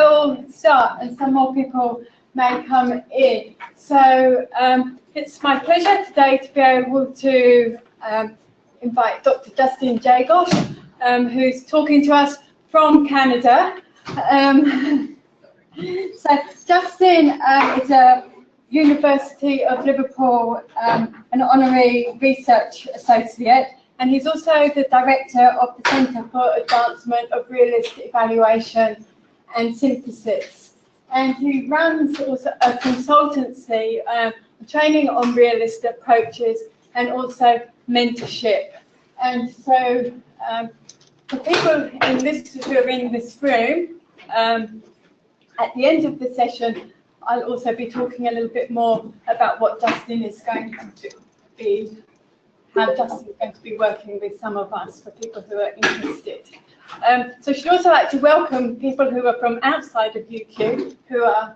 will start and some more people may come in. So it's my pleasure today to be able to invite Dr. Justin Jagosh, who's talking to us from Canada. So Justin is a University of Liverpool an honorary research associate, and he's also the director of the Centre for Advancement of Realist Evaluation and Synthesis. And he runs also a consultancy, training on realist approaches and also mentorship. And so for people who are in this room, at the end of the session, I'll also be talking a little bit more about what Justin is going to be, how Justin is going to be working with some of us for people who are interested. So I should also like to welcome people who are from outside of UQ who are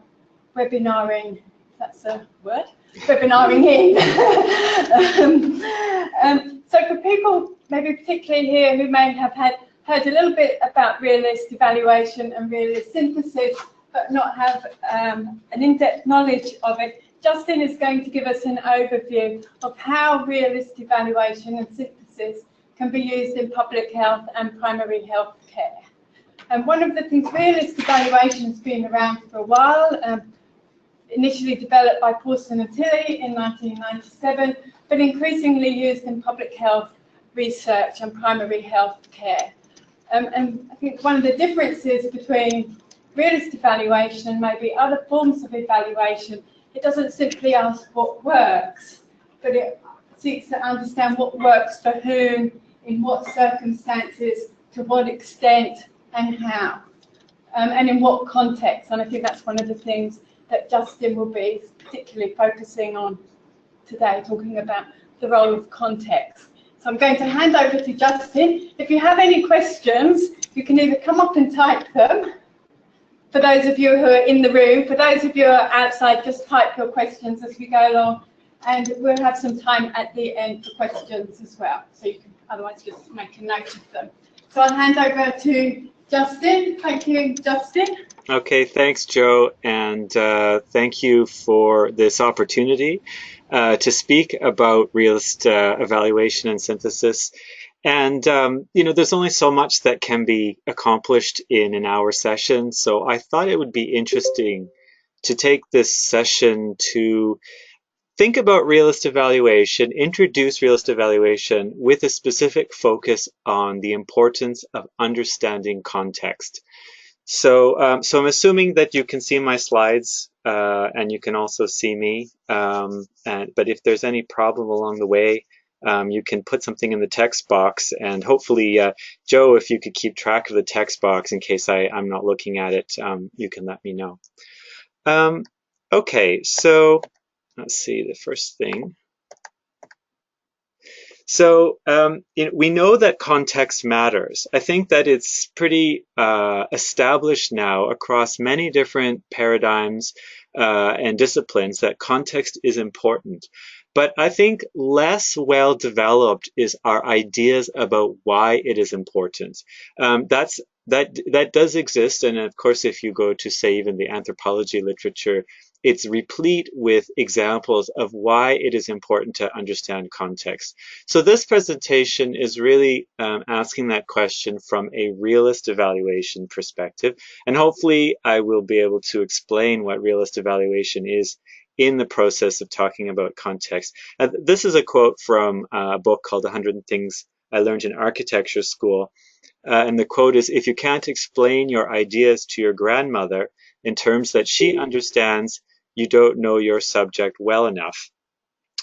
webinaring, if that's a word, webinaring in. So for people maybe particularly here who may have heard a little bit about realist evaluation and realist synthesis, but not have an in-depth knowledge of it, Justin is going to give us an overview of how realist evaluation and synthesis can be used in public health and primary health care. And one of the things, realist evaluation has been around for a while, initially developed by Paulson and Tilley in 1997, but increasingly used in public health research and primary health care. And I think one of the differences between realist evaluation and maybe other forms of evaluation, it doesn't simply ask what works, but it seeks to understand what works for whom, in what circumstances, to what extent, and how, and in what context. And I think that's one of the things that Justin will be particularly focusing on today, talking about the role of context. So I'm going to hand over to Justin. If you have any questions, you can either come up and type them, for those of you who are in the room. For those of you who are outside, just type your questions as we go along, and we'll have some time at the end for questions as well, so you can otherwise just make a note of them. So I'll hand over to Justin. Thank you, Justin. Okay, thanks, Joe, and thank you for this opportunity to speak about realist evaluation and synthesis. And, you know, there's only so much that can be accomplished in an hour session, so I thought it would be interesting to take this session to think about realist evaluation, introduce realist evaluation with a specific focus on the importance of understanding context. So, so I'm assuming that you can see my slides and you can also see me, but if there's any problem along the way, you can put something in the text box, and hopefully, Joe, if you could keep track of the text box in case I'm not looking at it, you can let me know. Okay, so let's see, the first thing. So we know that context matters. I think that it's pretty established now across many different paradigms and disciplines that context is important. But I think less well developed is our ideas about why it is important. That does exist, and of course, if you go to, say, even the anthropology literature, it's replete with examples of why it is important to understand context. So this presentation is really asking that question from a realist evaluation perspective, and hopefully I will be able to explain what realist evaluation is in the process of talking about context. This is a quote from a book called 100 Things I Learned in Architecture School. And the quote is, "If you can't explain your ideas to your grandmother in terms that she understands, you don't know your subject well enough."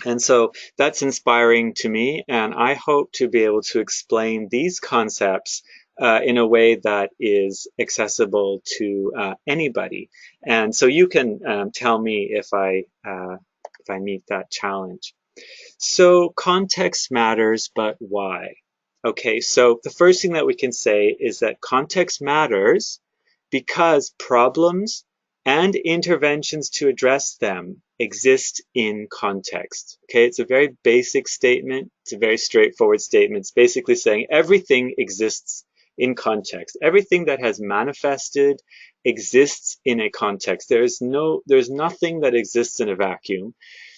And so that's inspiring to me, and I hope to be able to explain these concepts in a way that is accessible to anybody. And so you can tell me if I meet that challenge. So context matters, but why? Okay, so the first thing that we can say is that context matters because problems and interventions to address them exist in context. Okay, it's a very basic statement. It's a very straightforward statement. It's basically saying everything exists in context. Everything that has manifested exists in a context. There's nothing that exists in a vacuum.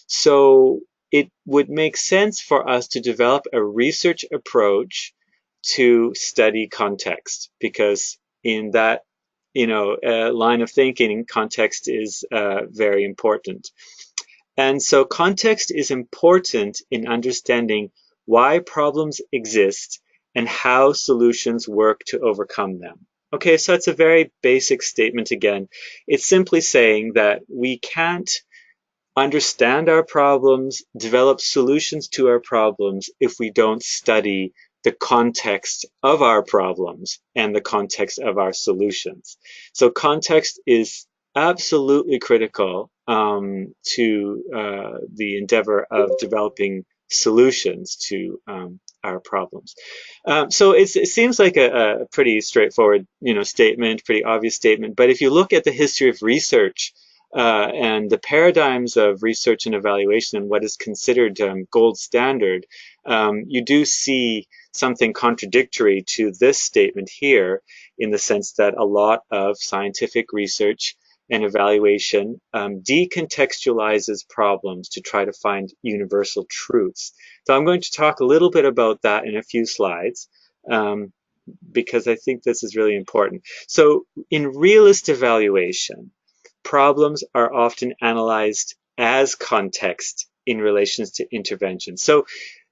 So it would make sense for us to develop a research approach to study context, because in that line of thinking, context is very important. And so context is important in understanding why problems exist and how solutions work to overcome them. Okay, so it's a very basic statement again. It's simply saying that we can't understand our problems, develop solutions to our problems if we don't study the context of our problems and the context of our solutions. So context is absolutely critical to the endeavor of developing solutions to our problems. So it seems like a pretty straightforward, statement, pretty obvious statement. But if you look at the history of research and the paradigms of research and evaluation and what is considered gold standard, you do see something contradictory to this statement here, in the sense that a lot of scientific research and evaluation decontextualizes problems to try to find universal truths. So I'm going to talk a little bit about that in a few slides, because I think this is really important. So in realist evaluation, problems are often analyzed as context in relations to intervention. So,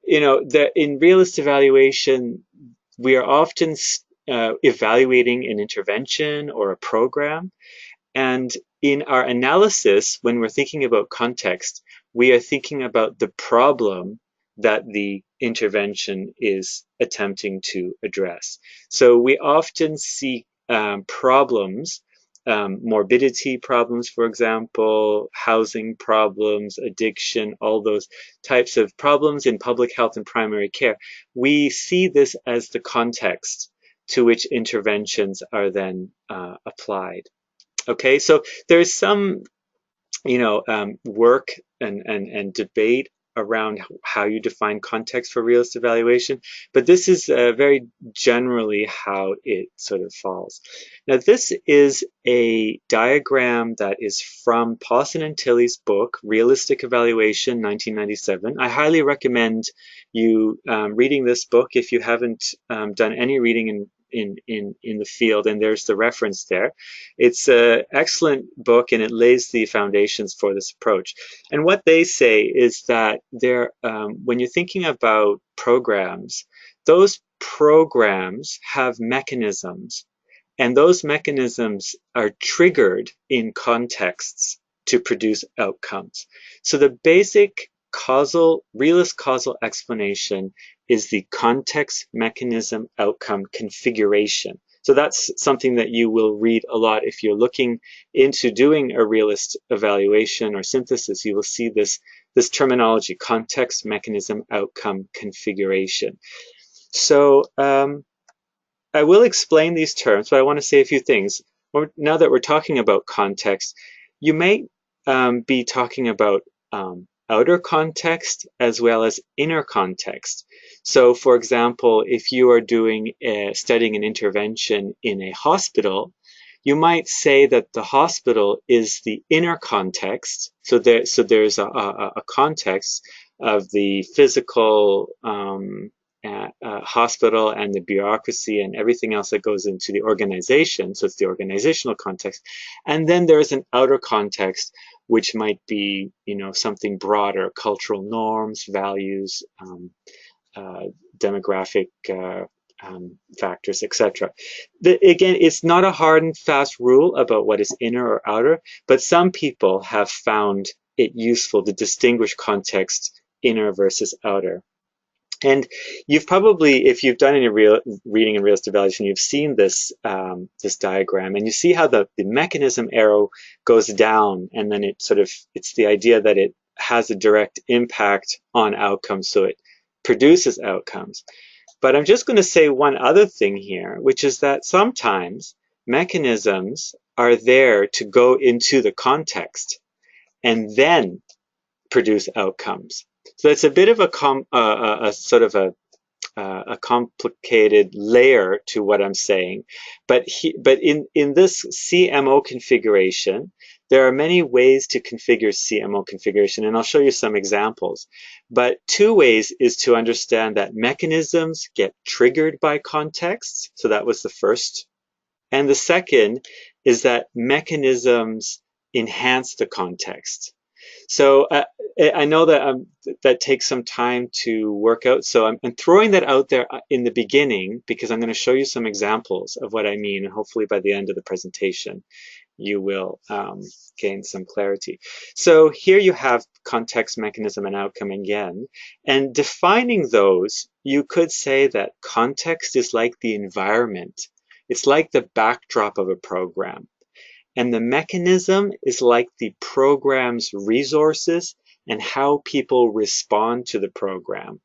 in realist evaluation, we are often evaluating an intervention or a program. And in our analysis, when we're thinking about context, we are thinking about the problem that the intervention is attempting to address. So we often see problems, morbidity problems, for example, housing problems, addiction, all those types of problems in public health and primary care. We see this as the context to which interventions are then applied. Okay, so there's some, work and debate around how you define context for realist evaluation, but this is very generally how it sort of falls. Now, this is a diagram that is from Pawson and Tilley's book, Realistic Evaluation, 1997. I highly recommend you reading this book if you haven't done any reading in the field, and there's the reference there. It's an excellent book, and it lays the foundations for this approach. And what they say is that when you're thinking about programs, those programs have mechanisms, and those mechanisms are triggered in contexts to produce outcomes. So the basic realist causal explanation is the context mechanism outcome configuration. So that's something that you will read a lot if you're looking into doing a realist evaluation or synthesis. You will see this terminology, context mechanism outcome configuration. So I will explain these terms, but I want to say a few things. Now that we're talking about context, you may be talking about outer context as well as inner context. So, for example, if you are studying an intervention in a hospital, you might say that the hospital is the inner context. So there's a context of the physical hospital and the bureaucracy and everything else that goes into the organization. So it's the organizational context. And then there's an outer context, which might be, something broader, cultural norms, values, demographic factors, etc. Again, it's not a hard and fast rule about what is inner or outer, but some people have found it useful to distinguish context inner versus outer. And you've probably, if you've done any reading in realist evaluation, you've seen this diagram, and you see how the mechanism arrow goes down, and then it's the idea that it has a direct impact on outcomes, so it produces outcomes. But I'm just going to say one other thing here, which is that sometimes mechanisms are there to go into the context and then produce outcomes. So it's a bit of a sort of a a complicated layer to what I'm saying. But in this CMO configuration, there are many ways to configure CMO configuration, and I'll show you some examples. But two ways is to understand that mechanisms get triggered by contexts. So that was the first. And the second is that mechanisms enhance the context. So I know that that takes some time to work out. So I'm throwing that out there in the beginning because I'm going to show you some examples of what I mean. And hopefully by the end of the presentation, you will gain some clarity. So here you have context, mechanism, and outcome again. And defining those, you could say that context is like the environment. It's like the backdrop of a program. And the mechanism is like the program's resources and how people respond to the program.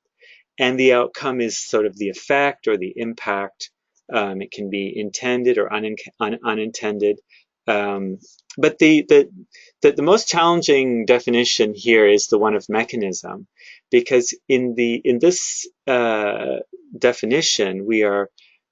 And the outcome is sort of the effect or the impact. It can be intended or unintended. But the most challenging definition here is the one of mechanism, because in this definition, we are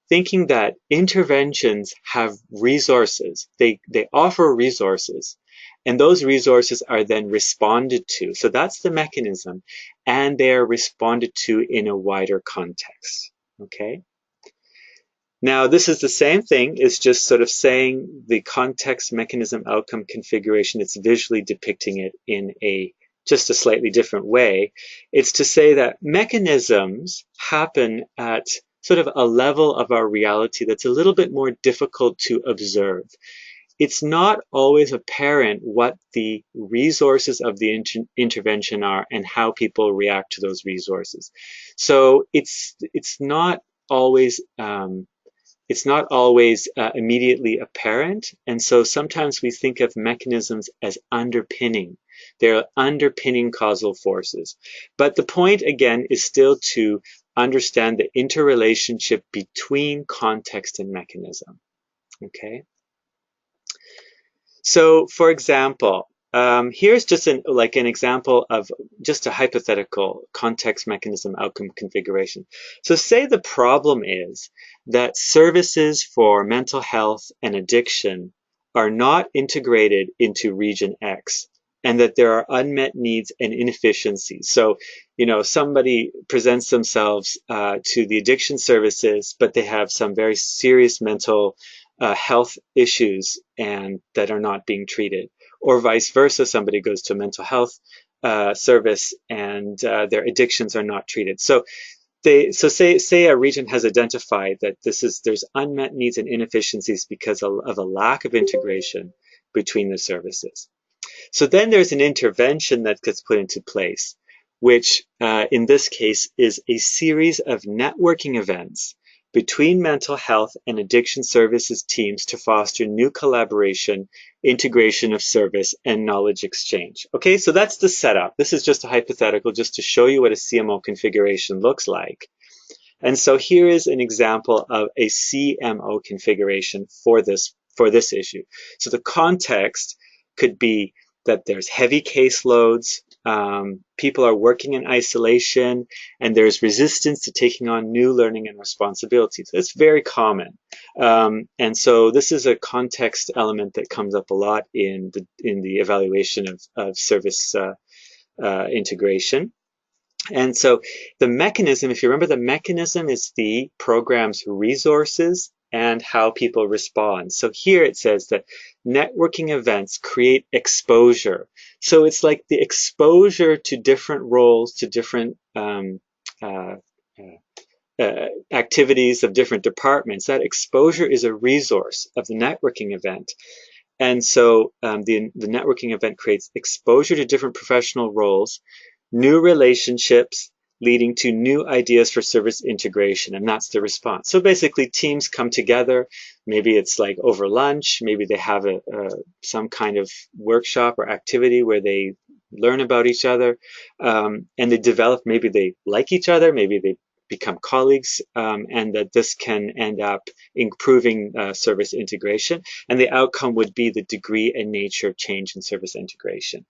thinking that interventions have resources. They offer resources, and those resources are then responded to. So that's the mechanism, and they are responded to in a wider context. Okay. Now, this is the same thing. It's just sort of saying the context, mechanism, outcome configuration. It's visually depicting it in just a slightly different way. It's to say that mechanisms happen at sort of a level of our reality that's a little bit more difficult to observe. It's not always apparent what the resources of the intervention are and how people react to those resources. So it's not always immediately apparent, and so sometimes we think of mechanisms as underpinning. They're underpinning causal forces. But the point, again, is still to understand the interrelationship between context and mechanism. Okay? So, for example, here's just an example of just a hypothetical context, mechanism, outcome configuration. So say the problem is that services for mental health and addiction are not integrated into region X, and that there are unmet needs and inefficiencies. So, somebody presents themselves to the addiction services, but they have some very serious mental health issues and that are not being treated, or vice versa. Somebody goes to a mental health service and their addictions are not treated. So say a region has identified that there's unmet needs and inefficiencies because of a lack of integration between the services. So then there's an intervention that gets put into place, which in this case is a series of networking events between mental health and addiction services teams to foster new collaboration, integration of service, and knowledge exchange. Okay, so that's the setup. This is just a hypothetical just to show you what a CMO configuration looks like. And so here is an example of a CMO configuration for this issue. So the context could be that there's heavy caseloads, people are working in isolation, and there's resistance to taking on new learning and responsibilities. That's very common. And so this is a context element that comes up a lot in the evaluation of service integration. And so the mechanism, if you remember, the mechanism is the program's resources and how people respond. So here it says that networking events create exposure. So it's like the exposure to different roles, to different activities of different departments. That exposure is a resource of the networking event. And so the networking event creates exposure to different professional roles, new relationships, leading to new ideas for service integration, and that's the response. So basically teams come together, maybe it's like over lunch, maybe they have some kind of workshop or activity where they learn about each other, and they develop, maybe they like each other, maybe they become colleagues, and that this can end up improving service integration, and the outcome would be the degree and nature of change in service integration.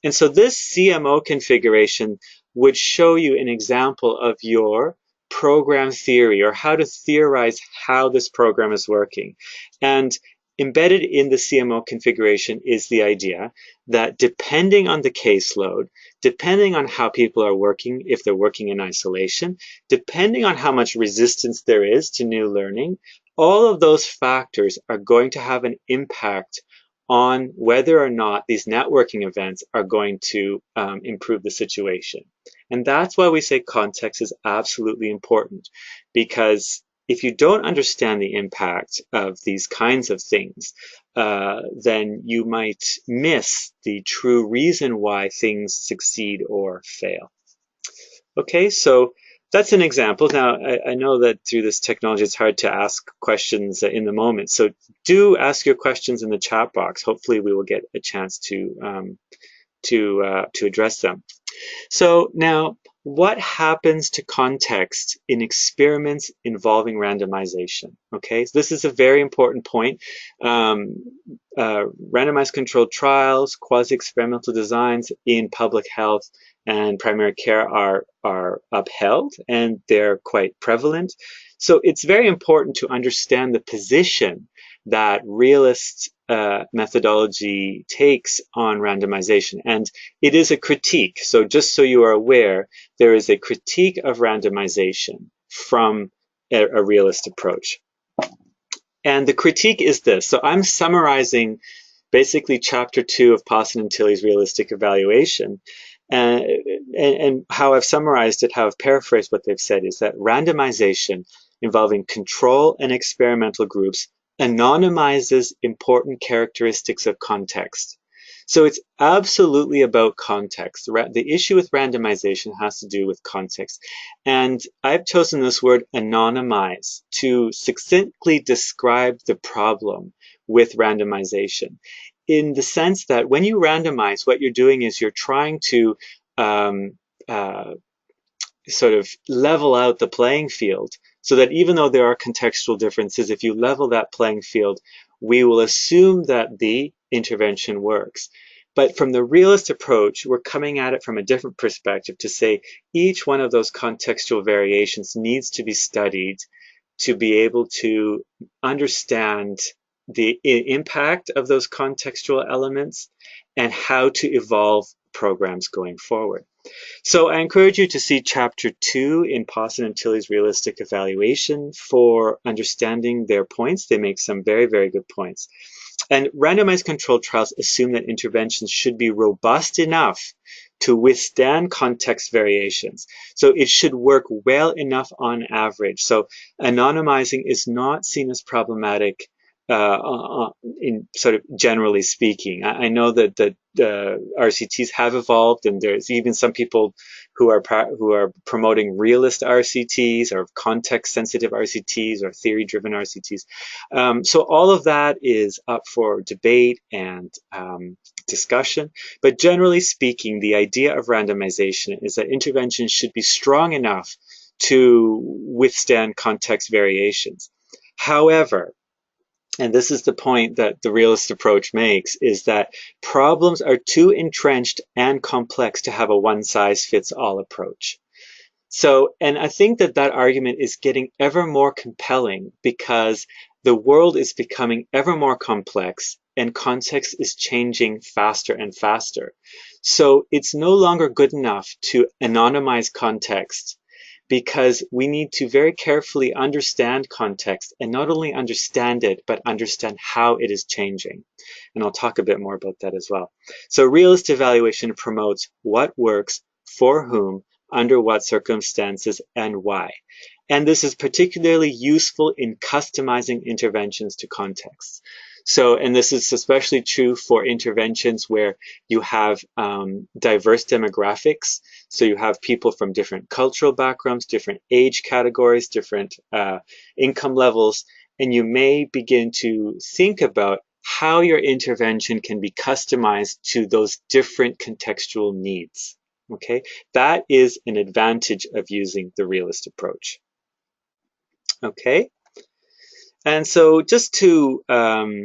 And so this CMO configuration would show you an example of your program theory or how to theorize how this program is working. And embedded in the CMO configuration is the idea that depending on the caseload, depending on how people are working, if they're working in isolation, depending on how much resistance there is to new learning, all of those factors are going to have an impact on whether or not these networking events are going to improve the situation. And that's why we say context is absolutely important, because if you don't understand the impact of these kinds of things, then you might miss the true reason why things succeed or fail. Okay, so that's an example. Now, I know that through this technology, it's hard to ask questions in the moment. So do ask your questions in the chat box. Hopefully, we will get a chance to address them. So now, what happens to context in experiments involving randomization? Okay, so this is a very important point. Randomized controlled trials, quasi-experimental designs in public health and primary care are upheld, and they're quite prevalent. So it's very important to understand the position that realist methodology takes on randomization. And it is a critique. So just so you are aware, there is a critique of randomization from a realist approach. And the critique is this. So I'm summarizing basically chapter 2 of Pawson and Tilley's realistic evaluation. And how I've summarized it, how I've paraphrased what they've said is that randomization involving control and experimental groups anonymizes important characteristics of context. So it's absolutely about context. The issue with randomization has to do with context. And I've chosen this word anonymize to succinctly describe the problem with randomization, in the sense that when you randomize, what you're doing is you're trying to sort of level out the playing field, so that even though there are contextual differences, if you level that playing field, we will assume that the intervention works. But from the realist approach, we're coming at it from a different perspective to say each one of those contextual variations needs to be studied to be able to understand the impact of those contextual elements and how to evolve programs going forward. So I encourage you to see chapter 2 in Pawson and Tilley's realistic evaluation for understanding their points. They make some very, very good points. And randomized controlled trials assume that interventions should be robust enough to withstand context variations. So it should work well enough on average. So anonymizing is not seen as problematic in sort of generally speaking. I know that the RCTs have evolved, and there's even some people who are promoting realist RCTs or context-sensitive RCTs or theory-driven RCTs. So all of that is up for debate and discussion. But generally speaking, the idea of randomization is that interventions should be strong enough to withstand context variations. However, and this is the point that the realist approach makes, is that problems are too entrenched and complex to have a one-size-fits-all approach. So, and I think that that argument is getting ever more compelling because the world is becoming ever more complex and context is changing faster and faster. So it's no longer good enough to anonymize context, because we need to very carefully understand context, and not only understand it, but understand how it is changing. And I'll talk a bit more about that as well. So realist evaluation promotes what works, for whom, under what circumstances, and why. And this is particularly useful in customizing interventions to contexts. So, and this is especially true for interventions where you have diverse demographics. So you have people from different cultural backgrounds, different age categories, different income levels, and you may begin to think about how your intervention can be customized to those different contextual needs. Okay, that is an advantage of using the realist approach. Okay. And so just to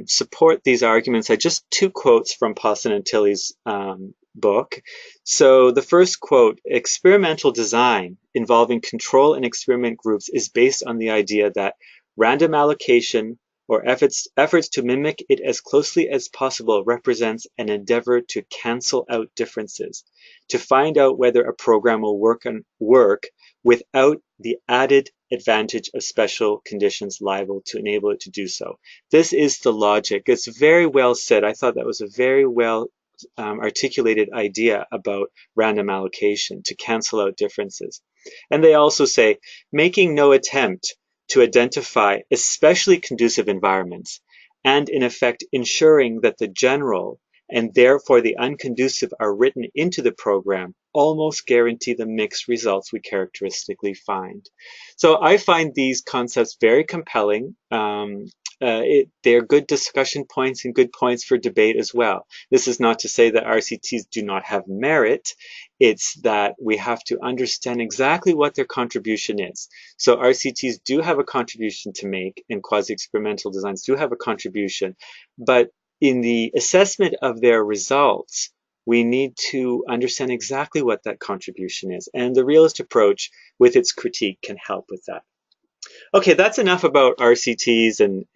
support these arguments, I just two quotes from Pawson and Tilley's book. So the first quote, experimental design involving control and experiment groups is based on the idea that random allocation or efforts to mimic it as closely as possible represents an endeavor to cancel out differences, to find out whether a program will work without the added advantage of special conditions liable to enable it to do so. This is the logic. It's very well said. I thought that was a very well articulated idea about random allocation to cancel out differences. And they also say, making no attempt to identify especially conducive environments, and in effect ensuring that the general and therefore the unconducive are written into the program almost guarantee the mixed results we characteristically find. So I find these concepts very compelling. They're good discussion points and good points for debate as well. This is not to say that RCTs do not have merit. It's that we have to understand exactly what their contribution is. So RCTs do have a contribution to make, and quasi-experimental designs do have a contribution, but in the assessment of their results, we need to understand exactly what that contribution is. And the realist approach with its critique can help with that. Okay, that's enough about RCTs and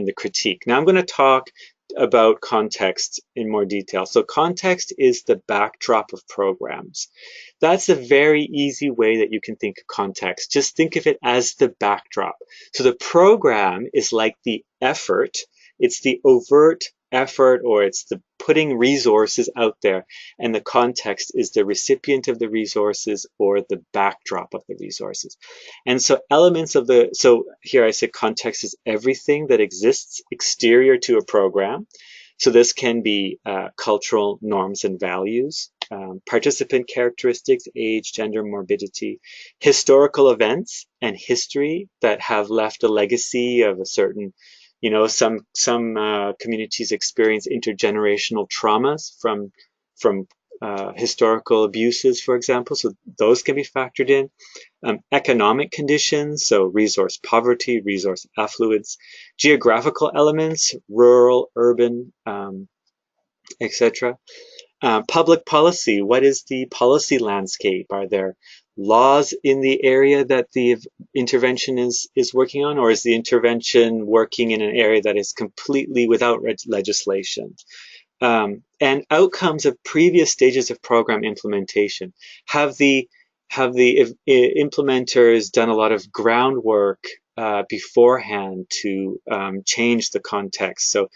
the critique. Now I'm going to talk about context in more detail. So context is the backdrop of programs. That's a very easy way that you can think of context. Just think of it as the backdrop. So the program is like the effort. It's the overt effort, or it's the putting resources out there, and the context is the recipient of the resources or the backdrop of the resources. And so elements of the, so here I say context is everything that exists exterior to a program. So this can be cultural norms and values, participant characteristics, age, gender, morbidity, historical events and history that have left a legacy of a certain, you know, some communities experience intergenerational traumas from historical abuses, for example. So those can be factored in. Economic conditions, so resource poverty, resource affluence, geographical elements, rural, urban, etc. Public policy, what is the policy landscape? Are there laws in the area that the intervention is working on, or is the intervention working in an area that is completely without legislation? And outcomes of previous stages of program implementation. Have the implementers done a lot of groundwork beforehand to change the context? So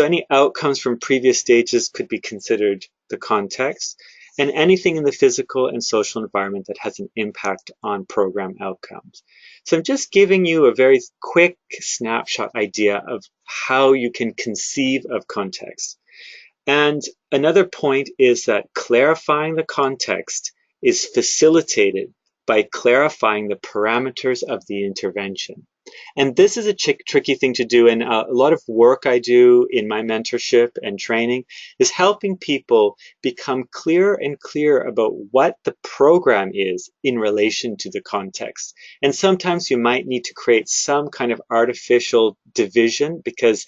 any outcomes from previous stages could be considered the context, and anything in the physical and social environment that has an impact on program outcomes. So I'm just giving you a very quick snapshot idea of how you can conceive of context. And another point is that clarifying the context is facilitated by clarifying the parameters of the intervention. And this is a tricky thing to do, and a lot of work I do in my mentorship and training is helping people become clearer and clearer about what the program is in relation to the context. And sometimes you might need to create some kind of artificial division, because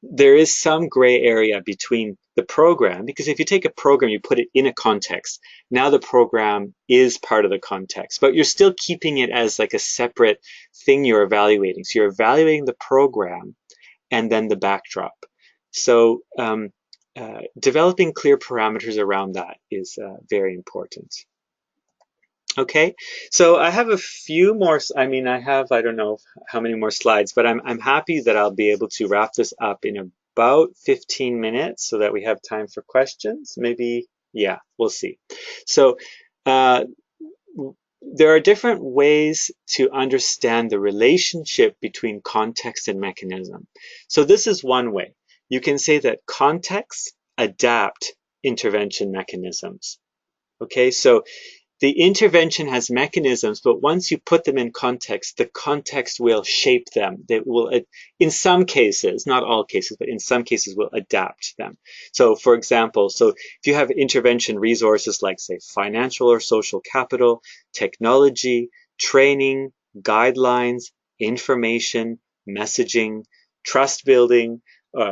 there is some gray area between the program, because if you take a program, you put it in a context, now the program is part of the context, but you're still keeping it as like a separate thing you're evaluating. So you're evaluating the program and then the backdrop. So developing clear parameters around that is very important. Okay, so I have a few more, I mean, I don't know how many more slides, but I'm happy that I'll be able to wrap this up in about 15 minutes so that we have time for questions. Maybe, yeah, we'll see. So there are different ways to understand the relationship between context and mechanism. So this is one way. You can say that contexts adapt intervention mechanisms. Okay, so the intervention has mechanisms, but once you put them in context, the context will shape them. They will, in some cases, not all cases, but in some cases will adapt them. So for example, so if you have intervention resources like, say, financial or social capital, technology, training, guidelines, information, messaging, trust building,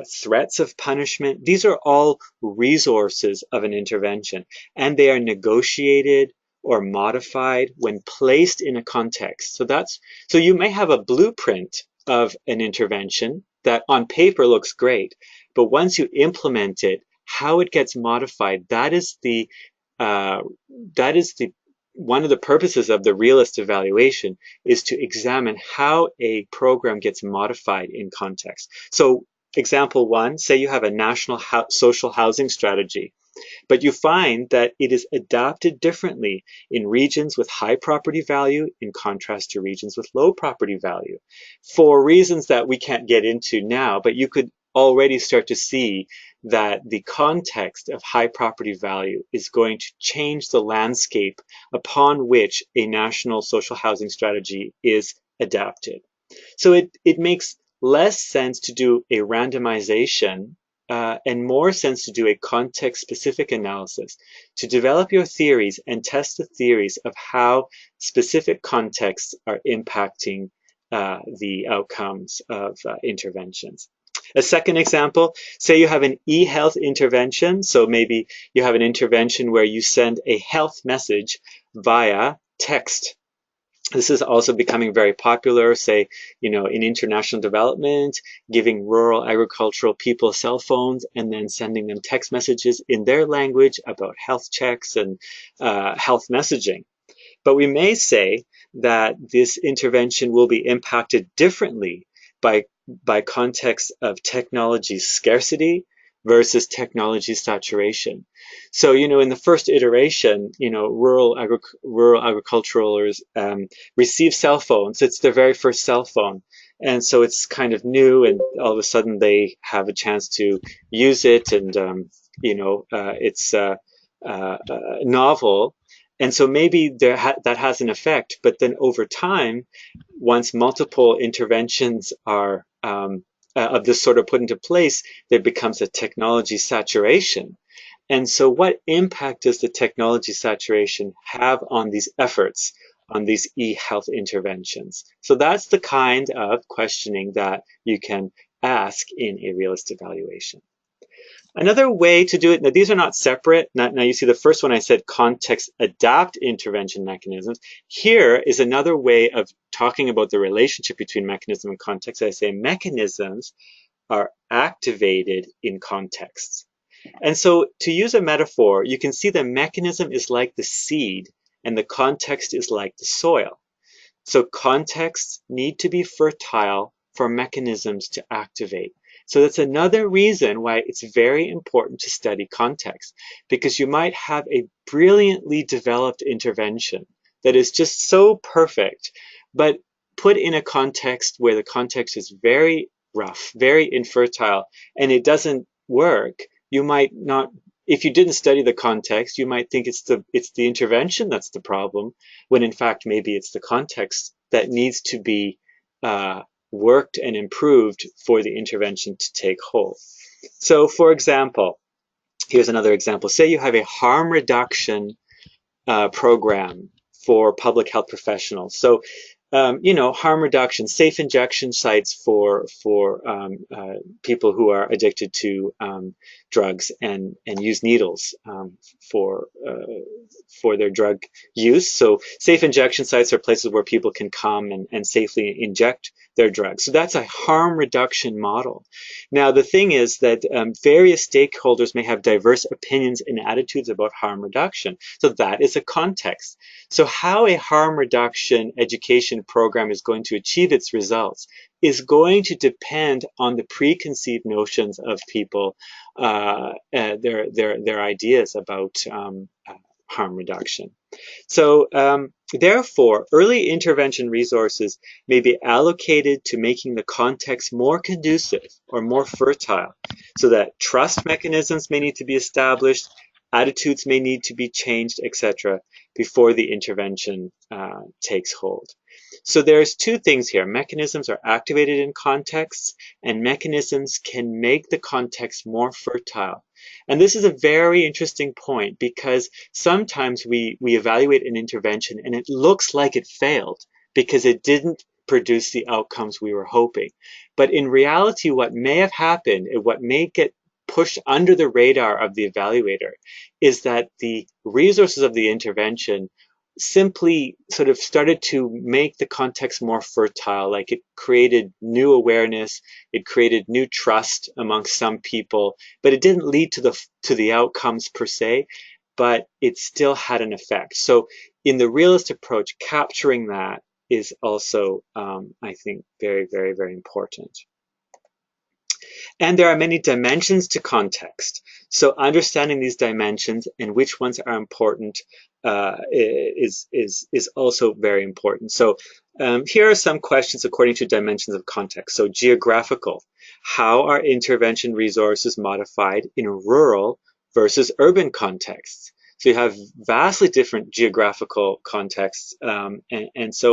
threats of punishment. These are all resources of an intervention, and they are negotiated or modified when placed in a context. So you may have a blueprint of an intervention that on paper looks great, but once you implement it, how it gets modified, that is the one of the purposes of the realist evaluation, is to examine how a program gets modified in context. So example one, say you have a national social housing strategy, but you find that it is adapted differently in regions with high property value in contrast to regions with low property value, for reasons that we can't get into now, but you could already start to see that the context of high property value is going to change the landscape upon which a national social housing strategy is adapted. So it makes less sense to do a randomization and more sense to do a context-specific analysis, to develop your theories and test the theories of how specific contexts are impacting the outcomes of interventions. A second example, say you have an e-health intervention. So maybe you have an intervention where you send a health message via text. This is also becoming very popular, say, in international development, giving rural agricultural people cell phones and then sending them text messages in their language about health checks and health messaging. But we may say that this intervention will be impacted differently by context of technology scarcity versus technology saturation. So, in the first iteration, rural agriculturals receive cell phones. It's their very first cell phone. And so it's kind of new, and all of a sudden they have a chance to use it, and, it's novel. And so maybe that has an effect, but then over time, once multiple interventions are of this sort of put into place, there becomes a technology saturation. And so what impact does the technology saturation have on these efforts, on these e-health interventions? So that's the kind of questioning that you can ask in a realist evaluation. Another way to do it, now these are not separate. Now you see the first one I said context adapt intervention mechanisms. Here is another way of talking about the relationship between mechanism and context. I say mechanisms are activated in contexts. And so to use a metaphor, you can see the mechanism is like the seed and the context is like the soil. So contexts need to be fertile for mechanisms to activate. So that's another reason why it's very important to study context, because you might have a brilliantly developed intervention that is just so perfect, but put in a context where the context is very rough, very infertile, and it doesn't work. You might not, if you didn't study the context, you might think it's the intervention that's the problem, when in fact maybe it's the context that needs to be worked and improved for the intervention to take hold. So for example, here's another example. Say you have a harm reduction program for public health professionals. So harm reduction, safe injection sites for people who are addicted to drugs and use needles for their drug use. So safe injection sites are places where people can come and safely inject their drugs. So that's a harm reduction model. Now, the thing is that various stakeholders may have diverse opinions and attitudes about harm reduction. So that is a context. So how a harm reduction education program is going to achieve its results is going to depend on the preconceived notions of people, their ideas about harm reduction. So therefore, early intervention resources may be allocated to making the context more conducive or more fertile, so that trust mechanisms may need to be established, attitudes may need to be changed, etc., before the intervention takes hold. So there's two things here. Mechanisms are activated in contexts, and mechanisms can make the context more fertile. And this is a very interesting point, because sometimes we evaluate an intervention and it looks like it failed because it didn't produce the outcomes we were hoping. But in reality, what may have happened and what may get pushed under the radar of the evaluator is that the resources of the intervention simply sort of started to make the context more fertile. Like, it created new awareness, it created new trust amongst some people, but it didn't lead to the outcomes per se, but it still had an effect. So in the realist approach, capturing that is also, I think, very, very, very important. And there are many dimensions to context. So understanding these dimensions and which ones are important is also very important. So here are some questions according to dimensions of context. So geographical: how are intervention resources modified in rural versus urban contexts? So you have vastly different geographical contexts, and so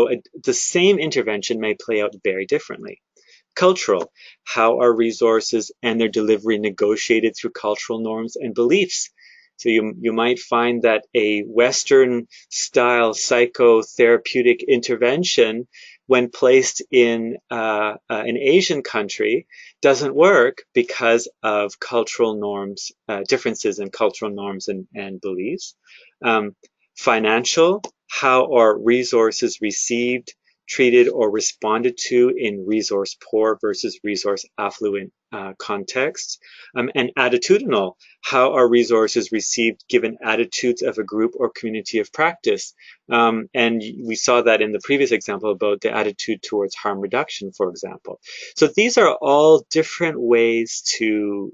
the same intervention may play out very differently. Cultural: how are resources and their delivery negotiated through cultural norms and beliefs? So you might find that a Western style psychotherapeutic intervention, when placed in an Asian country, doesn't work because of cultural norms, differences in cultural norms and beliefs. Financial: how are resources received, treated, or responded to in resource poor versus resource affluent contexts. And attitudinal: how are resources received given attitudes of a group or community of practice? And we saw that in the previous example about the attitude towards harm reduction, for example. So these are all different ways to,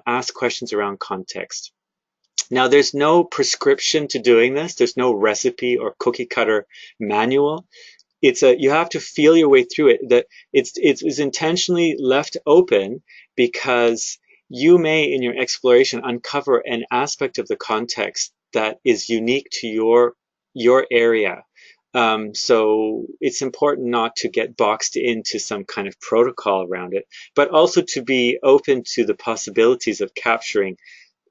ask questions around context. Now, there's no prescription to doing this. There's no recipe or cookie cutter manual. You have to feel your way through it. That it's intentionally left open because you may, in your exploration, uncover an aspect of the context that is unique to your area. So it's important not to get boxed into some kind of protocol around it, but also to be open to the possibilities of capturing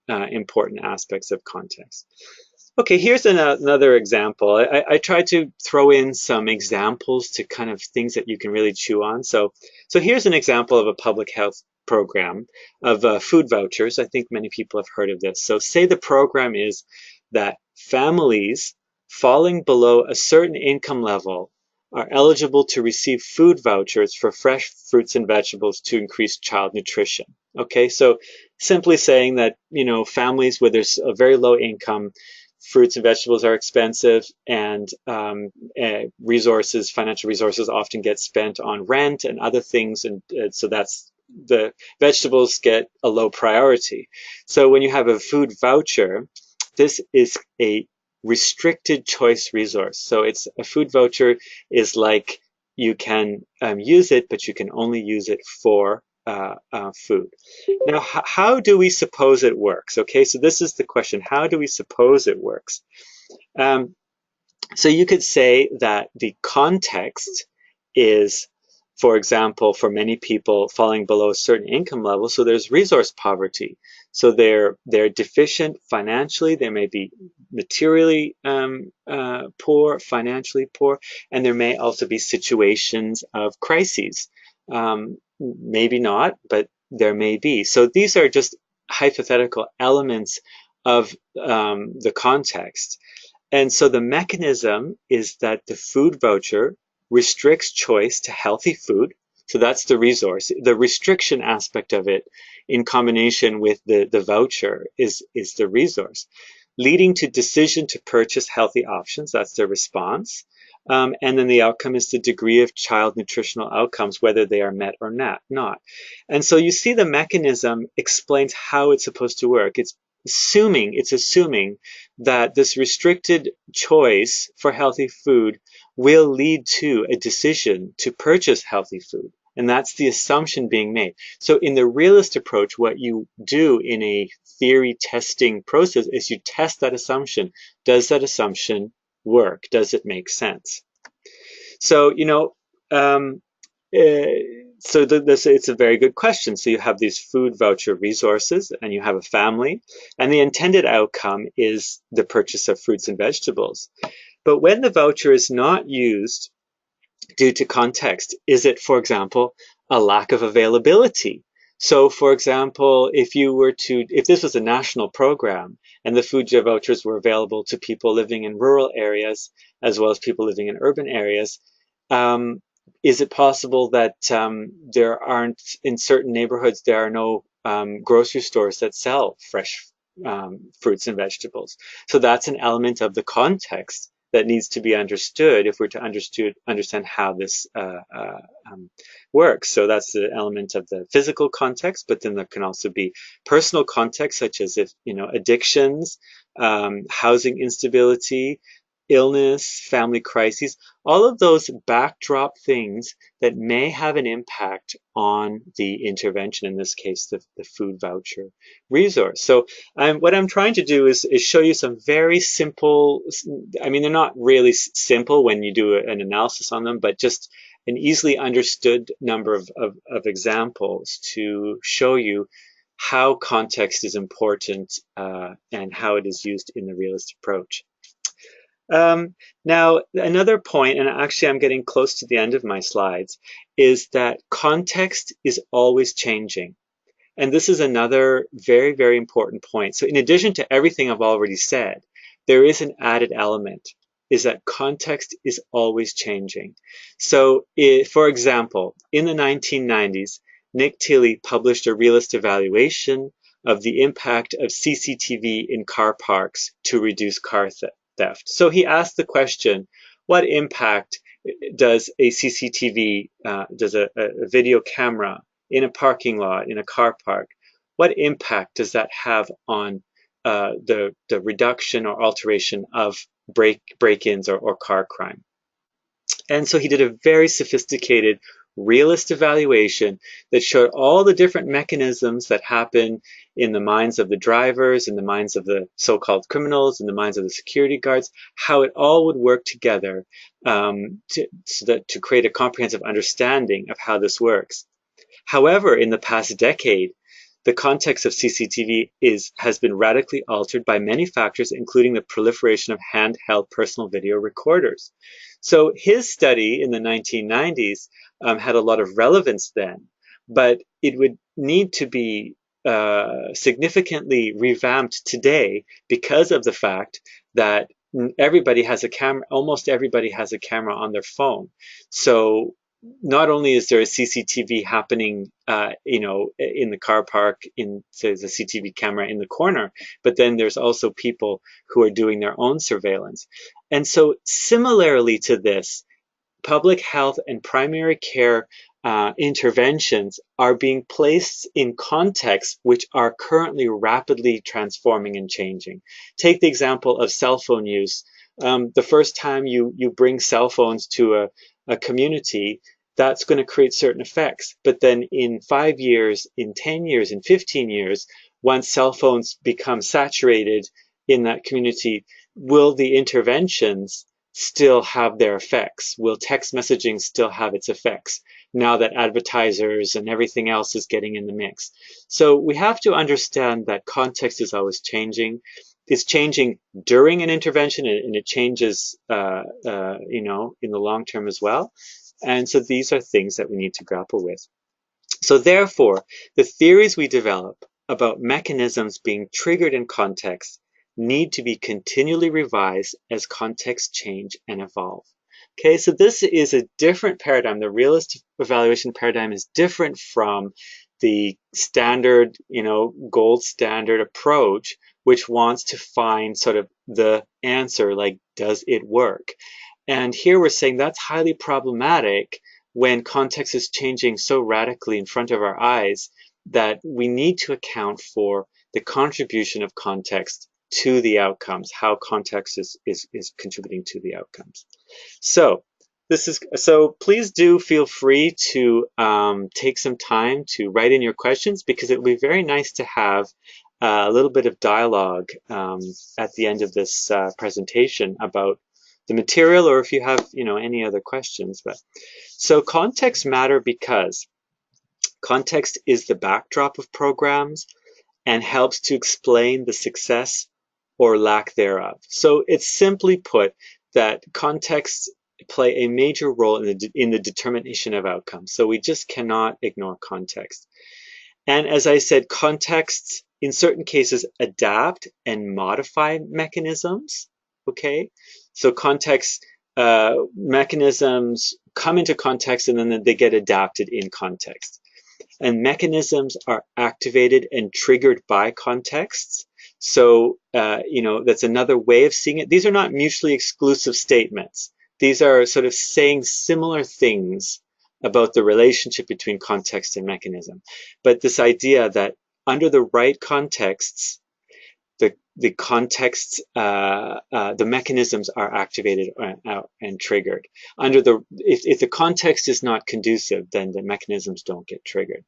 important aspects of context. Okay, here's another example. I tried to throw in some examples to kind of things that you can really chew on. So here's an example of a public health program of food vouchers. I think many people have heard of this. So say the program is that families falling below a certain income level are eligible to receive food vouchers for fresh fruits and vegetables to increase child nutrition. Okay, so simply saying that, families where there's a very low income, fruits and vegetables are expensive, and financial resources often get spent on rent and other things, and so that's the vegetables get a low priority. So when you have a food voucher, this is a restricted choice resource. So it's a food voucher is like you can use it, but you can only use it for food. Now, how do we suppose it works? Okay, so this is the question. How do we suppose it works? So you could say that the context is, for example, for many people falling below a certain income level, so there's resource poverty. So they're deficient financially, they may be materially poor, financially poor, and there may also be situations of crises. Maybe not, but there may be. So these are just hypothetical elements of the context. And so the mechanism is that the food voucher restricts choice to healthy food. So that's the resource. The restriction aspect of it in combination with the voucher is the resource, leading to decision to purchase healthy options. That's the response. And then the outcome is the degree of child nutritional outcomes, whether they are met or not. And so you see the mechanism explains how it's supposed to work. It's assuming that this restricted choice for healthy food will lead to a decision to purchase healthy food. And that's the assumption being made. So in the realist approach, what you do in a theory testing process is you test that assumption. Does that assumption work? Does it make sense? So, it's a very good question. So you have these food voucher resources and you have a family, and the intended outcome is the purchase of fruits and vegetables. But when the voucher is not used due to context? Is it, for example, a lack of availability? So, for example, if this was a national program and the food vouchers were available to people living in rural areas as well as people living in urban areas, um, is it possible that there aren't, in certain neighborhoods, there are no grocery stores that sell fresh fruits and vegetables? So that's an element of the context that needs to be understood if we're to understand how this works. So that's the element of the physical context, but then there can also be personal context, such as if, addictions, housing instability, illness, family crises, all of those backdrop things that may have an impact on the intervention, in this case, the food voucher resource. So what I'm trying to do is show you some very simple, I mean, they're not really simple when you do an analysis on them, but just an easily understood number of examples to show you how context is important and how it is used in the realist approach. Now, another point, and actually I'm getting close to the end of my slides, is that context is always changing. And this is another very, very important point. So in addition to everything I've already said, there is an added element, is that context is always changing. So for example, in the 1990s, Nick Tilley published a realist evaluation of the impact of CCTV in car parks to reduce car theft. So he asked the question, what impact does a CCTV, does a video camera in a parking lot, in a car park, what impact does that have on the reduction or alteration of break-ins or car crime? And so he did a very sophisticated realist evaluation that showed all the different mechanisms that happen in the minds of the drivers, in the minds of the so-called criminals, in the minds of the security guards, how it all would work together to create a comprehensive understanding of how this works. However, in the past decade, the context of CCTV has been radically altered by many factors, including the proliferation of handheld personal video recorders. So his study in the 1990s had a lot of relevance then, but it would need to be significantly revamped today because of the fact that everybody has a camera, almost everybody has a camera on their phone. So not only is there a CCTV happening, in the car park, there's a CCTV camera in the corner, but then there's also people who are doing their own surveillance. And so similarly to this, public health and primary care interventions are being placed in contexts which are currently rapidly transforming and changing. Take the example of cell phone use. The first time you bring cell phones to a community, that's going to create certain effects. But then in 5 years, in 10 years, in 15 years, once cell phones become saturated in that community, will the interventions still have their effects? Will text messaging still have its effects now that advertisers and everything else is getting in the mix? So we have to understand that context is always changing. It's changing during an intervention, and it changes, in the long term as well. And so these are things that we need to grapple with. So therefore, the theories we develop about mechanisms being triggered in context need to be continually revised as contexts change and evolve. Okay, so this is a different paradigm. The realist evaluation paradigm is different from the standard, gold standard approach, which wants to find sort of the answer, like, does it work? And here we're saying that's highly problematic when context is changing so radically in front of our eyes that we need to account for the contribution of context to the outcomes, how context is contributing to the outcomes. So please do feel free to take some time to write in your questions, because it would be very nice to have a little bit of dialogue at the end of this presentation about the material, or if you have any other questions. But so context matter because context is the backdrop of programs and helps to explain the success or lack thereof. So it's simply put that context play a major role in the determination of outcomes. So we just cannot ignore context. And as I said, contexts in certain cases adapt and modify mechanisms. Okay, so context mechanisms come into context and then they get adapted in context. And mechanisms are activated and triggered by contexts. So, that's another way of seeing it. These are not mutually exclusive statements. These are sort of saying similar things about the relationship between context and mechanism. But this idea that under the right contexts, the contexts, the mechanisms are activated and triggered. If the context is not conducive, then the mechanisms don't get triggered.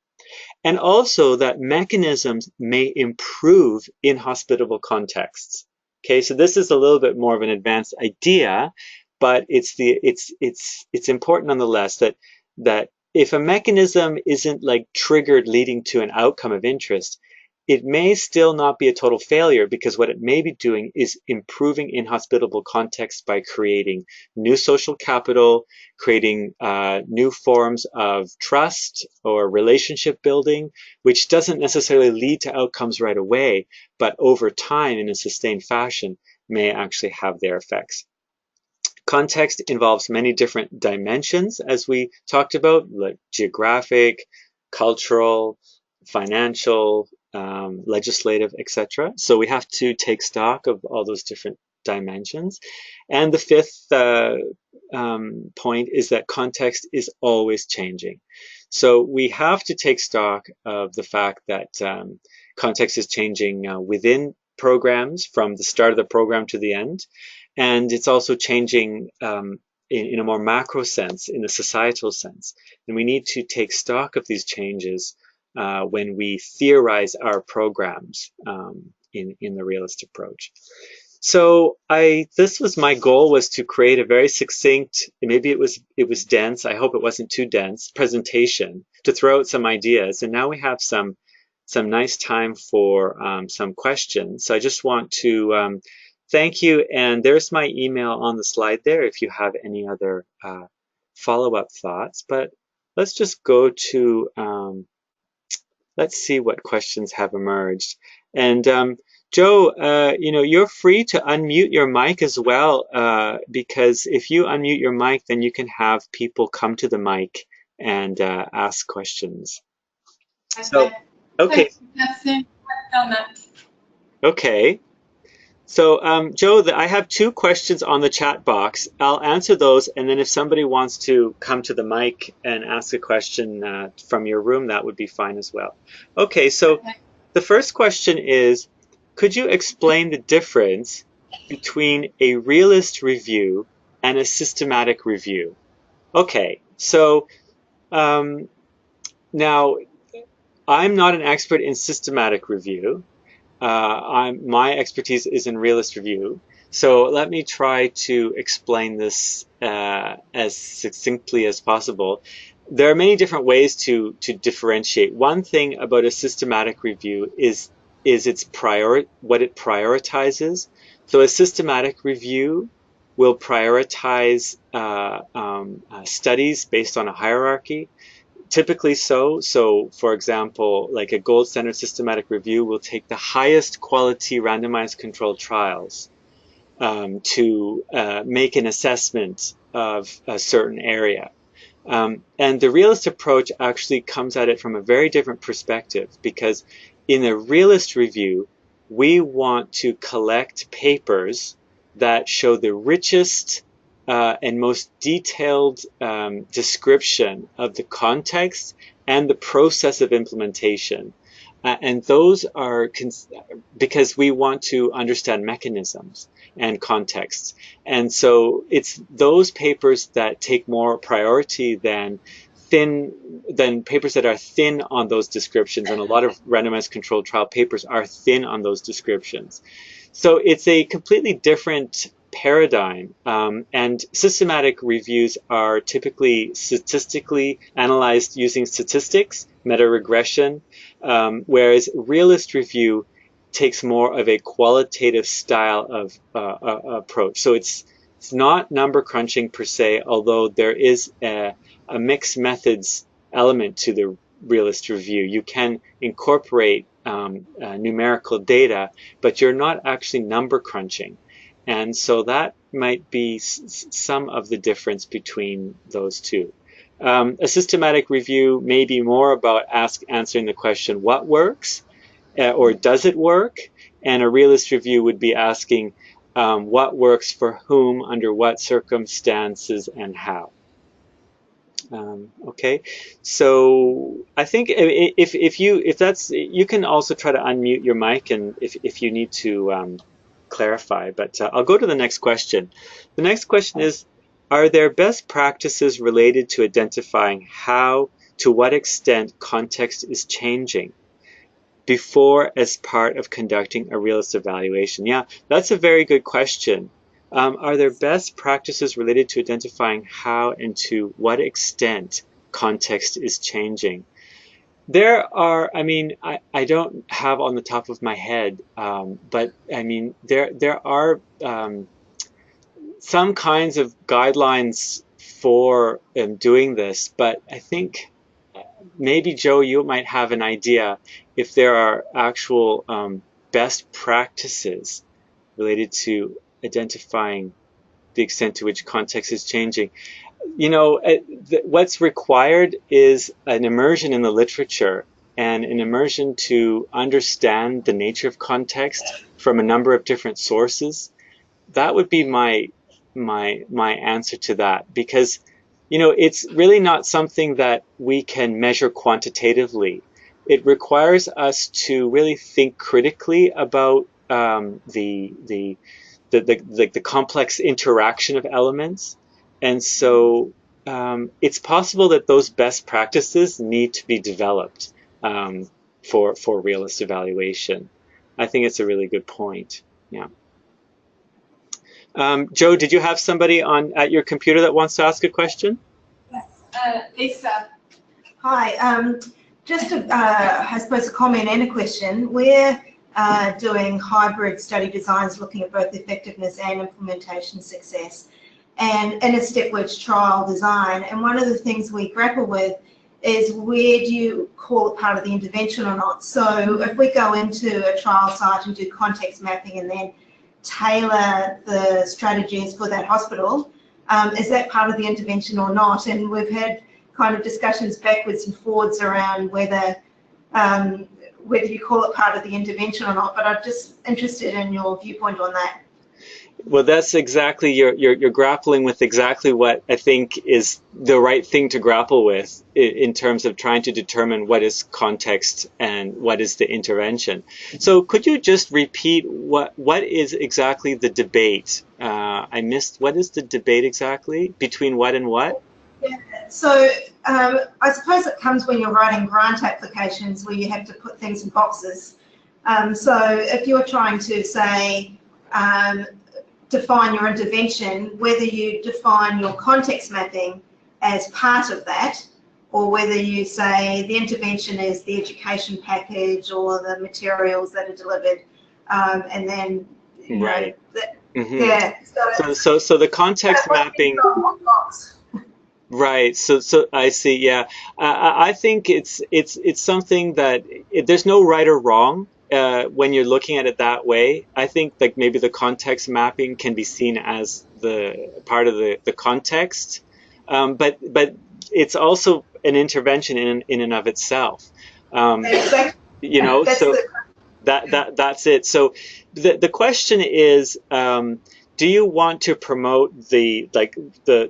And also that mechanisms may improve in hospitable contexts. Okay, so this is a little bit more of an advanced idea, but it's important nonetheless that if a mechanism isn't like triggered leading to an outcome of interest, it may still not be a total failure, because what it may be doing is improving in hospitable contexts by creating new social capital, creating new forms of trust or relationship building, which doesn't necessarily lead to outcomes right away, but over time in a sustained fashion may actually have their effects. Context involves many different dimensions, as we talked about, like geographic, cultural, financial, legislative, etc. So we have to take stock of all those different dimensions. And the fifth point is that context is always changing. So we have to take stock of the fact that context is changing within programs from the start of the program to the end. And it's also changing in a more macro sense, in the societal sense. And we need to take stock of these changes when we theorize our programs in the realist approach. So this was my goal, was to create a very succinct, maybe it was dense, I hope it wasn't too dense, presentation to throw out some ideas. And now we have some nice time for some questions. So I just want to thank you. And there's my email on the slide there if you have any other follow-up thoughts. But let's just go to let's see what questions have emerged. And Joe, you're free to unmute your mic as well, because if you unmute your mic, then you can have people come to the mic and ask questions. So, okay. Okay. So, Joe, I have two questions on the chat box. I'll answer those, and then if somebody wants to come to the mic and ask a question from your room, that would be fine as well. Okay, so the first question is, could you explain the difference between a realist review and a systematic review? Okay, so now I'm not an expert in systematic review. My expertise is in realist review. So let me try to explain this as succinctly as possible. There are many different ways to differentiate. One thing about a systematic review is what it prioritizes. So a systematic review will prioritize studies based on a hierarchy. Typically so. So, for example, like a gold standard systematic review will take the highest quality randomized controlled trials to make an assessment of a certain area. And the realist approach actually comes at it from a very different perspective, because in a realist review, we want to collect papers that show the richest and most detailed description of the context and the process of implementation. And those are because we want to understand mechanisms and contexts. And so it's those papers that take more priority than papers that are thin on those descriptions. And a lot of randomized controlled trial papers are thin on those descriptions. So it's a completely different paradigm, and systematic reviews are typically statistically analyzed using statistics, meta-regression, whereas realist review takes more of a qualitative style of approach. So It's not number crunching per se, although there is a mixed methods element to the realist review. You can incorporate numerical data, but you're not actually number crunching. And so that might be some of the difference between those two. A systematic review may be more about answering the question, what works, or does it work? And a realist review would be asking, what works for whom, under what circumstances, and how. Okay, so I think if that's, you can also try to unmute your mic, and if you need to clarify. But I'll go to the next question. The next question is, are there best practices related to identifying how, to what extent context is changing before as part of conducting a realist evaluation? Yeah, that's a very good question. Are there best practices related to identifying how and to what extent context is changing? There are, I mean, I don't have on the top of my head, but I mean, there are some kinds of guidelines for doing this, but I think maybe, Joe, you might have an idea if there are actual best practices related to identifying the extent to which context is changing. You know, what's required is an immersion in the literature and an immersion to understand the nature of context from a number of different sources. That would be my answer to that, because you know, it's really not something that we can measure quantitatively. It requires us to really think critically about the complex interaction of elements, and so it's possible that those best practices need to be developed for realist evaluation. I think it's a really good point. Yeah. Joe, did you have somebody at your computer that wants to ask a question? Lisa. Hi. Just I suppose a comment and a question. We're doing hybrid study designs looking at both effectiveness and implementation success, and in a stepwise trial design. And one of the things we grapple with is, where do you call it part of the intervention or not? So if we go into a trial site and do context mapping and then tailor the strategies for that hospital, is that part of the intervention or not? And we've had kind of discussions backwards and forwards around whether you call it part of the intervention or not, but I'm just interested in your viewpoint on that. Well, that's exactly, you're grappling with exactly what I think is the right thing to grapple with in terms of trying to determine what is context and what is the intervention. So could you just repeat what is exactly the debate? I missed, what is the debate exactly? Between what and what? Yeah. So I suppose it comes when you're writing grant applications where you have to put things in boxes. So if you're trying to say, define your intervention, whether you define your context mapping as part of that, or whether you say the intervention is the education package or the materials that are delivered, and then right. Yeah. So the context mapping. Right. So I see. Yeah. I think it's something that there's no right or wrong. When you're looking at it that way, I think like maybe the context mapping can be seen as the part of the context, but it's also an intervention in and of itself. You know, so that's it. So the question is, do you want to promote the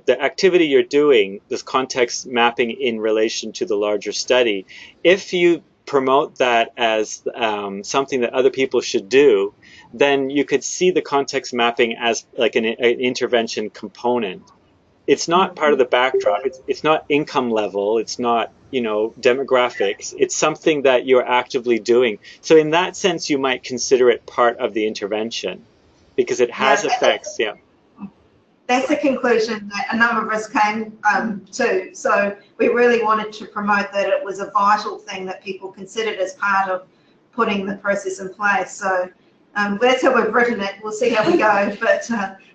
activity you're doing, this context mapping in relation to the larger study? If you promote that as something that other people should do, then you could see the context mapping as like an intervention component. It's not part of the backdrop. It's not income level. It's not, you know, demographics. It's something that you're actively doing. So in that sense, you might consider it part of the intervention because it has effects. Yeah. That's the conclusion that a number of us came to. So we really wanted to promote that it was a vital thing that people considered as part of putting the process in place. So That's how we've written it. We'll see how we go, but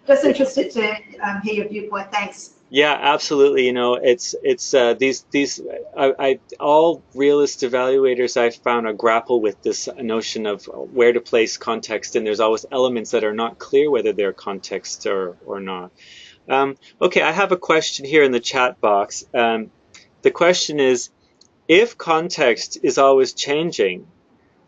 just interested to hear your viewpoint. Thanks. Yeah, absolutely. You know, it's all realist evaluators I've found grapple with this notion of where to place context, and there's always elements that are not clear whether they're context or not. Okay, I have a question here in the chat box. The question is, if context is always changing,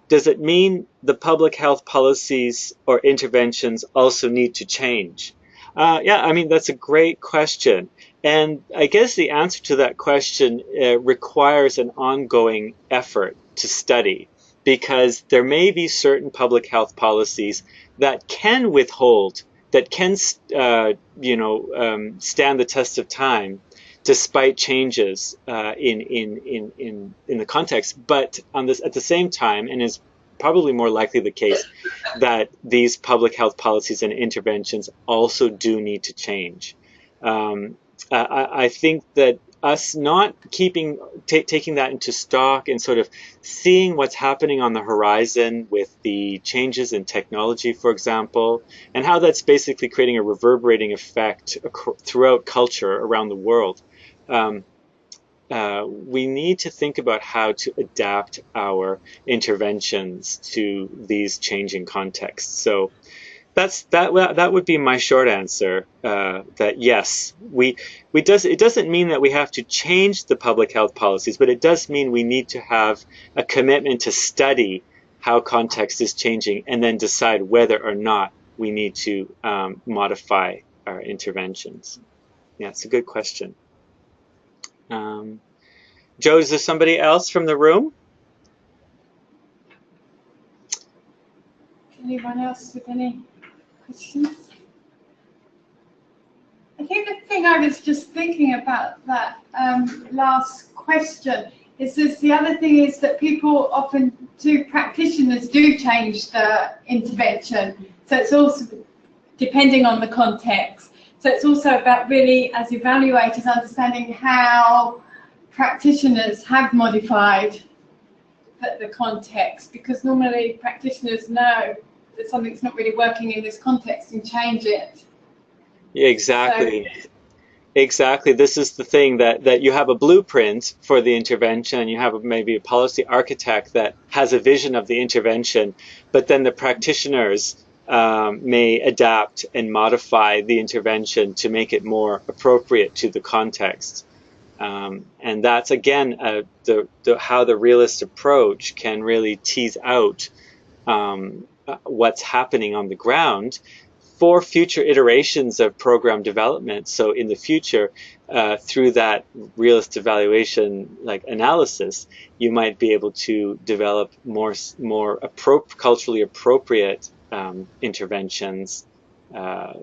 does it mean the public health policies or interventions also need to change? Yeah, I mean, that's a great question. And I guess the answer to that question requires an ongoing effort to study, because there may be certain public health policies that can withhold, that can, stand the test of time, despite changes in the context, but at the same time, and is probably more likely the case, that these public health policies and interventions also do need to change. I think that us not taking that into stock and sort of seeing what's happening on the horizon with the changes in technology, for example, and how that's basically creating a reverberating effect throughout culture around the world. We need to think about how to adapt our interventions to these changing contexts. So that would be my short answer. That yes, it doesn't mean that we have to change the public health policies, but it does mean we need to have a commitment to study how context is changing and then decide whether or not we need to modify our interventions. Yeah, it's a good question. Joe, is there somebody else from the room? Anyone else with any questions? I think the thing I was just thinking about that last question is the other thing is that people often practitioners do change the intervention. So it's also depending on the context. So it's also about really, as evaluators, understanding how practitioners have modified the context, because normally practitioners know that something's not really working in this context and change it. Yeah, exactly. So, exactly. This is the thing, that you have a blueprint for the intervention, you have maybe a policy architect that has a vision of the intervention, but then the practitioners may adapt and modify the intervention to make it more appropriate to the context. And that's, again, how the realist approach can really tease out what's happening on the ground for future iterations of program development. So in the future, through that realist evaluation analysis, you might be able to develop more culturally appropriate interventions, that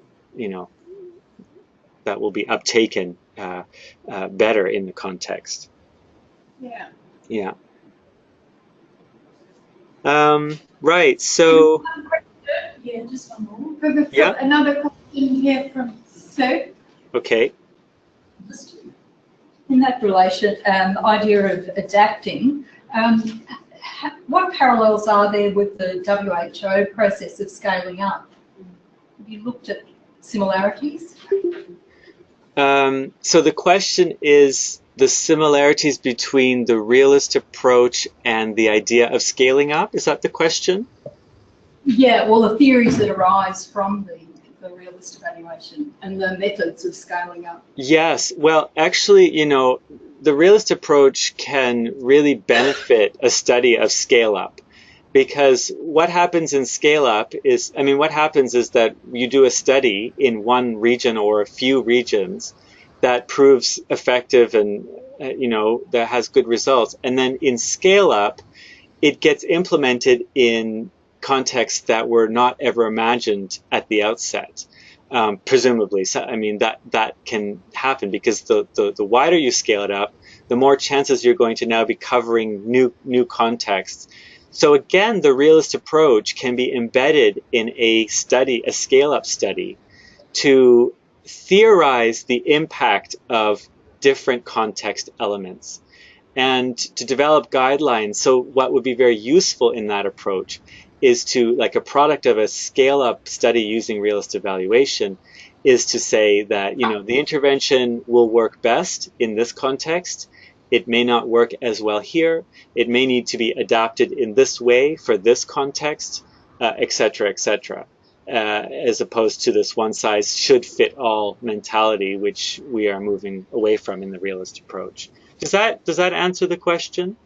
will be uptaken better in the context. Yeah. Yeah. Right. So. Yeah, just one more. Yeah. Another question here from Sue. Okay. In that relation, idea of adapting, what parallels are there with the WHO process of scaling up? Have you looked at similarities? So the question is the similarities between the realist approach and the idea of scaling up. Is that the question? Yeah, well, the theories that arise from the realist evaluation and the methods of scaling up. Yes, well, actually, the realist approach can really benefit a study of scale up, because what happens in scale up is, what happens is that you do a study in one region or a few regions that proves effective and, that has good results. And then in scale up, it gets implemented in contexts that were not ever imagined at the outset, presumably. So, that can happen because the wider you scale it up, the more chances you're going to now be covering new contexts. So again, the realist approach can be embedded in a scale-up study, to theorize the impact of different context elements and to develop guidelines. So what would be very useful in that approach is to, like a product of a scale-up study using realist evaluation, is to say that, you know, the intervention will work best in this context. It may not work as well here. It may need to be adapted in this way for this context, et cetera, as opposed to this one-size-should-fit-all mentality, which we are moving away from in the realist approach. Does that answer the question?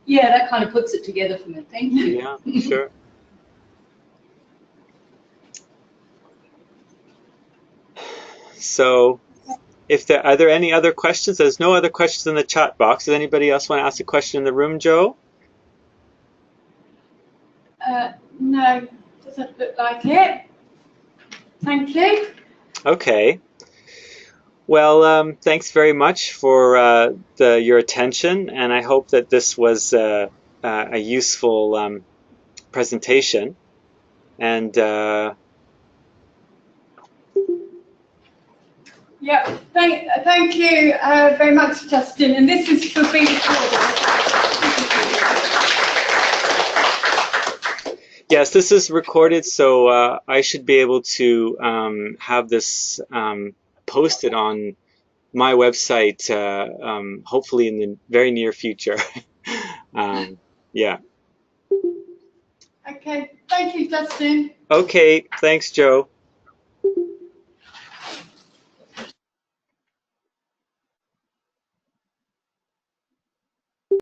Yeah, that kind of puts it together for me. Thank you. Yeah, sure. So, are there any other questions? There's no other questions in the chat box. Does anybody else want to ask a question in the room, Joe? No, doesn't look like it. Thank you. Okay. Well, thanks very much for your attention, and I hope that this was a useful presentation. And yeah, thank you very much, Justin. And this is for being recorded. Yes, this is recorded, so I should be able to have this posted on my website, hopefully in the very near future. Yeah. Okay, thank you, Justin. Okay, thanks, Joe.